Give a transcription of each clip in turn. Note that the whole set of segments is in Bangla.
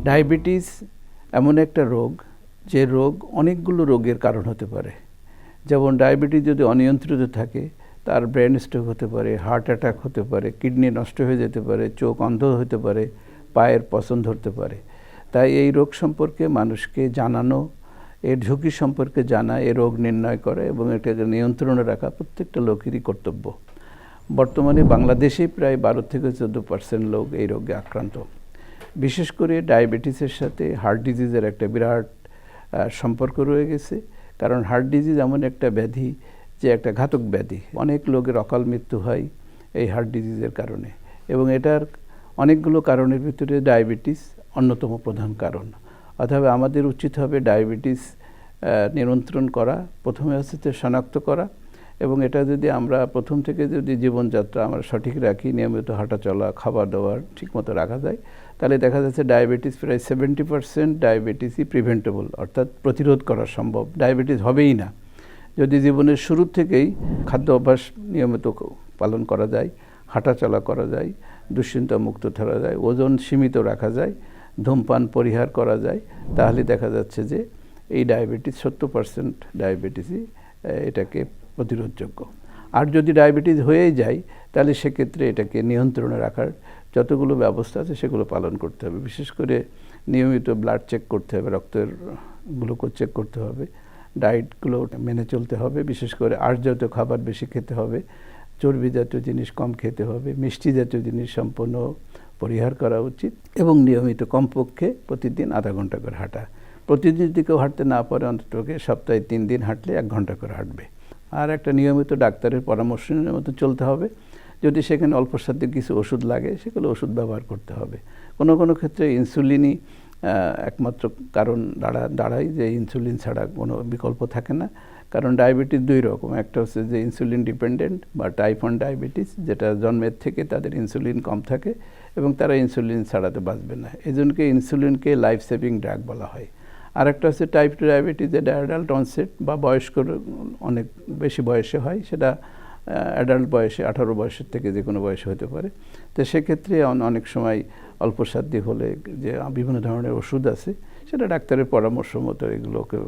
ডায়াবেটিস এমন একটা রোগ যে রোগ অনেকগুলো রোগের কারণ হতে পারে। যেমন ডায়াবেটিস যদি অনিয়ন্ত্রিত থাকে তার ব্রেন স্ট্রোক হতে পারে, হার্ট অ্যাটাক হতে পারে, কিডনি নষ্ট হয়ে যেতে পারে, চোখ অন্ধ হতে পারে, পায়ের পছন্দ ধরতে পারে। তাই এই রোগ সম্পর্কে মানুষকে জানানো, এর ঝুঁকি সম্পর্কে জানা, এ রোগ নির্ণয় করা এবং এটাকে নিয়ন্ত্রণে রাখা প্রত্যেকটা লোকেরই কর্তব্য। বর্তমানে বাংলাদেশেই প্রায় 12-14% লোক এই রোগে আক্রান্ত। বিশেষ করে ডায়াবেটিসের সাথে হার্ট ডিজিজের একটা বিরাট সম্পর্ক রয়ে গেছে। কারণ হার্ট ডিজিজ এমন একটা ব্যাধি যে একটা ঘাতক ব্যাধি। অনেক লোকের অকাল মৃত্যু হয় এই হার্ট ডিজিজের কারণে, এবং এটার অনেকগুলো কারণের ভিতরে ডায়াবেটিস অন্যতম প্রধান কারণ। অথবা আমাদের উচিত হবে ডায়াবেটিস নিয়ন্ত্রণ করা, প্রথমে হচ্ছে শনাক্ত করা, এবং এটা যদি আমরা প্রথম থেকে যদি জীবনযাত্রা আমরা সঠিক রাখি, নিয়মিত হাঁটা চলা, খাবার দাবার ঠিকমতো রাখা যায়, তাহলে দেখা যাচ্ছে ডায়াবেটিস প্রায় 70% ডায়াবেটিসই প্রিভেন্টেবল, অর্থাৎ প্রতিরোধ করা সম্ভব। ডায়াবেটিস হবেই না যদি জীবনের শুরু থেকেই খাদ্য অভ্যাস নিয়মিত পালন করা যায়, হাঁটা চলা করা যায়, দুশ্চিন্তা মুক্ত থাকা যায়, ওজন সীমিত রাখা যায়, ধূমপান পরিহার করা যায়, তাহলে দেখা যাচ্ছে যে এই ডায়াবেটিস 70% ডায়াবেটিসই এটাকে প্রতিরোধযোগ্য। আর যদি ডায়াবেটিস হয়েই যায় তাহলে সেক্ষেত্রে এটাকে নিয়ন্ত্রণে রাখার যতগুলো ব্যবস্থা আছে সেগুলো পালন করতে হবে। বিশেষ করে নিয়মিত ব্লাড চেক করতে হবে, রক্তের গ্লুকোজ চেক করতে হবে, ডায়েটগুলো মেনে চলতে হবে। বিশেষ করে আঁশ জাতীয় খাবার বেশি খেতে হবে, চর্বি জাতীয় জিনিস কম খেতে হবে, মিষ্টি জাতীয় জিনিস সম্পূর্ণ পরিহার করা উচিত, এবং নিয়মিত কমপক্ষে প্রতিদিন আধা ঘন্টা করে হাঁটা। প্রতিদিন যদি কেউ হাঁটতে না পারে অন্তত সপ্তাহে 3 দিন হাঁটলে 1 ঘন্টা করে হাঁটবে। আর একটা নিয়মিত ডাক্তারের পরামর্শের মতো চলতে হবে। যদি সেখানে অল্পস্বাস্থ্যে কিছু ওষুধ লাগে সেগুলো ওষুধ ব্যবহার করতে হবে। কোনো কোনো ক্ষেত্রে ইনসুলিনই একমাত্র কারণ দাঁড়ায় যে ইনসুলিন ছাড়া কোনো বিকল্প থাকে না। কারণ ডায়াবেটিস 2 রকম, একটা হচ্ছে যে ইনসুলিন ডিপেন্ডেন্ট বা টাইপ 1 ডায়াবেটিস, যেটা জন্মের থেকে তাদের ইনসুলিন কম থাকে এবং তারা ইনসুলিন ছাড়াতে বাঁচবে না, এজন্যকে ইনসুলিনকে লাইফ সেভিং ড্রাগ বলা হয়। আর একটা হচ্ছে টাইপ 2 ডায়াবেটিস, যেটা অ্যাডাল্ট অনসেট বা বয়স্ক অনেক বেশি বয়সে হয়, সেটা অ্যাডাল্ট বয়সে 18 বয়সের থেকে যে কোনো বয়সে হতে পারে। তো সেক্ষেত্রে অনেক সময় অল্পসাধ্যি হলে যে বিভিন্ন ধরনের ওষুধ আছে সেটা ডাক্তারের পরামর্শ মতো এগুলোকে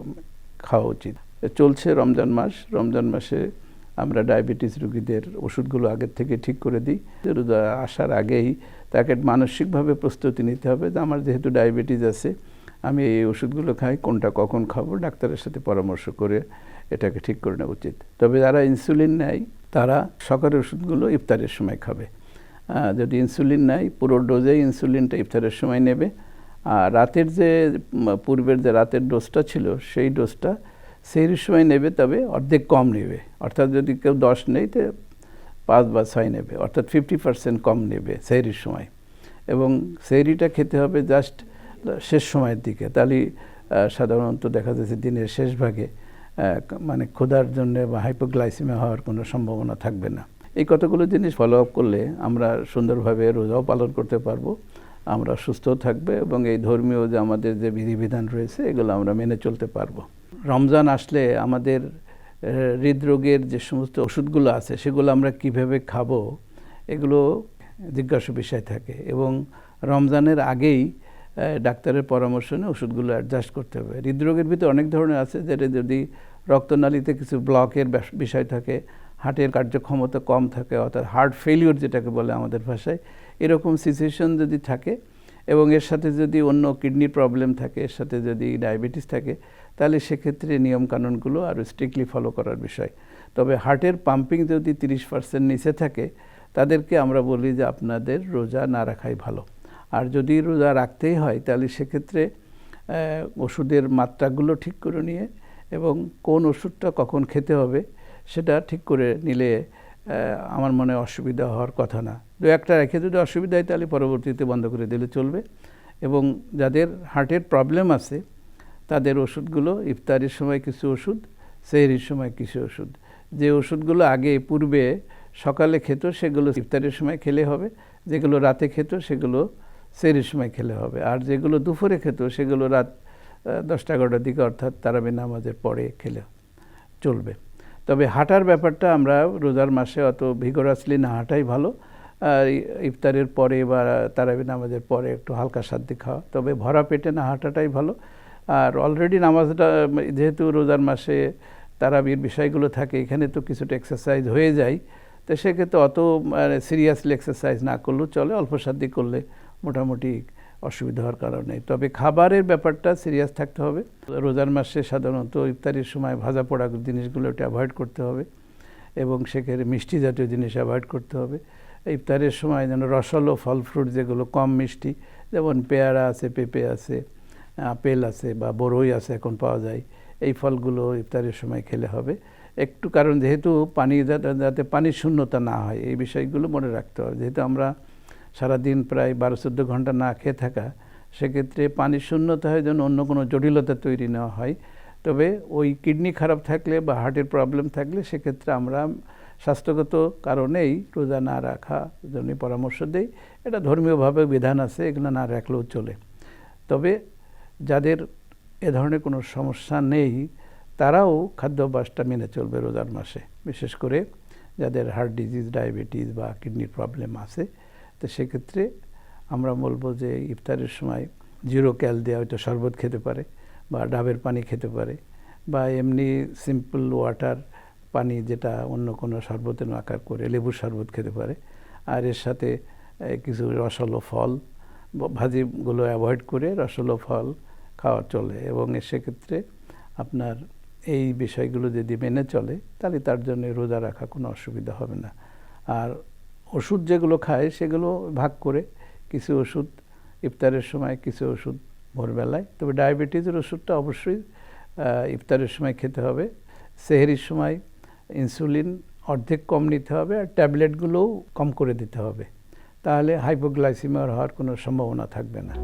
খাওয়া উচিত। চলছে রমজান মাস, রমজান মাসে আমরা ডায়াবেটিস রোগীদের ওষুধগুলো আগের থেকে ঠিক করে দিই। রোজা আসার আগেই তাকে মানসিকভাবে প্রস্তুতি নিতে হবে যে আমার যেহেতু ডায়াবেটিস আছে, আমি এই ওষুধগুলো খাই, কোনটা কখন খাবো ডাক্তারের সাথে পরামর্শ করে এটাকে ঠিক করে নেওয়া উচিত। তবে যারা ইনসুলিন নেয় তারা সকালের ওষুধগুলো ইফতারের সময় খাবে। যদি ইনসুলিন নেয় পুরো ডোজেই ইনসুলিনটা ইফতারের সময় নেবে। আর রাতের যে পূর্বের যে রাতের ডোজটা ছিল সেই ডোজটা সেহরির সময় নেবে, তবে অর্ধেক কম নেবে। অর্থাৎ যদি কেউ 10 নেয় তো 5 বা 6 নেবে, অর্থাৎ 50% কম নেবে সেহরির সময়। এবং সেহরিটা খেতে হবে জাস্ট শেষ সময়ের দিকে, তাহলে সাধারণত দেখা যাচ্ছে দিনের শেষ ভাগে মানে ক্ষুধার জন্য বা হাইপোগ্লাইসেমিয়া হওয়ার কোনো সম্ভাবনা থাকবে না। এই কতগুলো জিনিস ফলো আপ করলে আমরা সুন্দরভাবে রোজাও পালন করতে পারবো, আমরা সুস্থ থাকবে, এবং এই ধর্মীয় যে আমাদের যে বিধিবিধান রয়েছে এগুলো আমরা মেনে চলতে পারবো। রমজান আসলে আমাদের হৃদরোগের যে সমস্ত ওষুধগুলো আছে সেগুলো আমরা কিভাবে খাবো এগুলো জিজ্ঞাসা বিষয় থাকে, এবং রমজানের আগেই ডাক্তারের পরামর্শ নিয়ে ওষুধগুলো অ্যাডজাস্ট করতে হবে। হৃদরোগের ভিতরে অনেক ধরনের আছে, যেটা যদি রক্তনালীতে কিছু ব্লকের বিষয় থাকে, হার্টের কার্যক্ষমতা কম থাকে, অর্থাৎ হার্ট ফেলিওর যেটাকে বলে আমাদের ভাষায়, এরকম সিচুয়েশন যদি থাকে এবং এর সাথে যদি অন্য কিডনির প্রবলেম থাকে, এর সাথে যদি ডায়াবেটিস থাকে, তাহলে সেক্ষেত্রে নিয়মকানুনগুলো আরও স্ট্রিক্টলি ফলো করার বিষয়। তবে হার্টের পাম্পিং যদি 30% নিচে থাকে তাদেরকে আমরা বলি যে আপনাদের রোজা না রাখাই ভালো। আর যদি রোজা রাখতেই হয় তাহলে সেক্ষেত্রে ওষুধের মাত্রাগুলো ঠিক করে নিয়ে এবং কোন ওষুধটা কখন খেতে হবে সেটা ঠিক করে নিলে আমার মনে অসুবিধা হওয়ার কথা না। 2-1টা রেখে যদি অসুবিধা হয় তাহলে পরবর্তীতে বন্ধ করে দিলে চলবে। এবং যাদের হার্টের প্রবলেম আছে তাদের ওষুধগুলো ইফতারের সময় কিছু ওষুধ, সেহরির সময় কিছু ওষুধ। যে ওষুধগুলো আগে পূর্বে সকালে খেত সেগুলো ইফতারের সময় খেলে হবে, যেগুলো রাতে খেত সেগুলো সেহরির সময় খেলে হবে, আর যেগুলো দুপুরে খেত সেগুলো রাত 10টা-11টার দিকে অর্থাৎ তারাবি নামাজের পরে খেলে চলবে। তবে হাঁটার ব্যাপারটা আমরা রোজার মাসে অত ভিগোরাসলি না হাঁটাই ভালো। ইফতারের পরে বা তারাবি নামাজের পরে একটু হালকা সাদ্দি খাওয়া, তবে ভরা পেটে না হাঁটাটাই ভালো। আর অলরেডি নামাজটা যেহেতু রোজার মাসে তারাবির বিষয়গুলো থাকে, এখানে তো কিছুটা এক্সারসাইজ হয়ে যায়, তো সেক্ষেত্রে অত সিরিয়াসলি এক্সারসাইজ না করলেও চলে, অল্প সাদ্দি করলে মোটামুটি অসুবিধা হওয়ার কারণ নেই। তবে খাবারের ব্যাপারটা সিরিয়াস থাকতে হবে। রোজার মাসে সাধারণত ইফতারির সময় ভাজা পোড়া জিনিসগুলো একটু অ্যাভয়েড করতে হবে এবং সেক্ষেত্রে মিষ্টি জাতীয় জিনিস অ্যাভয়েড করতে হবে। ইফতারের সময় যেন রসালো ফল ফ্রুট যেগুলো কম মিষ্টি, যেমন পেয়ারা আছে, পেঁপে আছে, আপেল আছে বা বরই আছে এখন পাওয়া যায়, এই ফলগুলো ইফতারের সময় খেলে হবে একটু, কারণ যেহেতু পানি যাতে পানির শূন্যতা না হয় এই বিষয়গুলো মনে রাখতে হবে। যেহেতু আমরা সারাদিন প্রায় 12-14 ঘন্টা না খেয়ে থাকা, সেক্ষেত্রে পানির শূন্যতা হয় যেন অন্য কোনো জটিলতা তৈরি না হয়। তবে ওই কিডনি খারাপ থাকলে বা হার্টের প্রবলেম থাকলে সেক্ষেত্রে আমরা স্বাস্থ্যগত কারণেই রোজা না রাখা জন্য পরামর্শ দেই। এটা ধর্মীয়ভাবে বিধান আছে, এগুলো না রাখলেও চলে। তবে যাদের এ ধরনের কোনো সমস্যা নেই তারাও খাদ্যাভ্যাসটা মেনে চলবে রোজার মাসে, বিশেষ করে যাদের হার্ট ডিজিজ, ডায়াবেটিস বা কিডনির প্রবলেম আছে। তো সেক্ষেত্রে আমরা বলবো যে ইফতারের সময় 0 ক্যাল দেওয়া হয়তো শরবত খেতে পারে বা ডাবের পানি খেতে পারে বা এমনি সিম্পল ওয়াটার পানি, যেটা অন্য কোনো শরবতের আকার করে লেবুর শরবত খেতে পারে। আর এর সাথে কিছু রসালো ফল, ভাজিগুলো অ্যাভয়েড করে রসালো ফল খাওয়া চলে এবং সেক্ষেত্রে আপনার এই বিষয়গুলো যদি মেনে চলে তাহলে তার জন্য রোজা রাখা কোনো অসুবিধা হবে না। আর ওষুধ যেগুলো খায় সেগুলো ভাগ করে, কিছু ওষুধ ইফতারের সময়, কিছু ওষুধ ভোরবেলায়। তবে ডায়াবেটিসের ওষুধটা অবশ্যই ইফতারের সময় খেতে হবে। সেহরির সময় ইনসুলিন অর্ধেক কম নিতে হবে আর ট্যাবলেটগুলোও কম করে দিতে হবে, তাহলে হাইপোগ্লাইসিমিয়া হওয়ার কোনো সম্ভাবনা থাকবে না।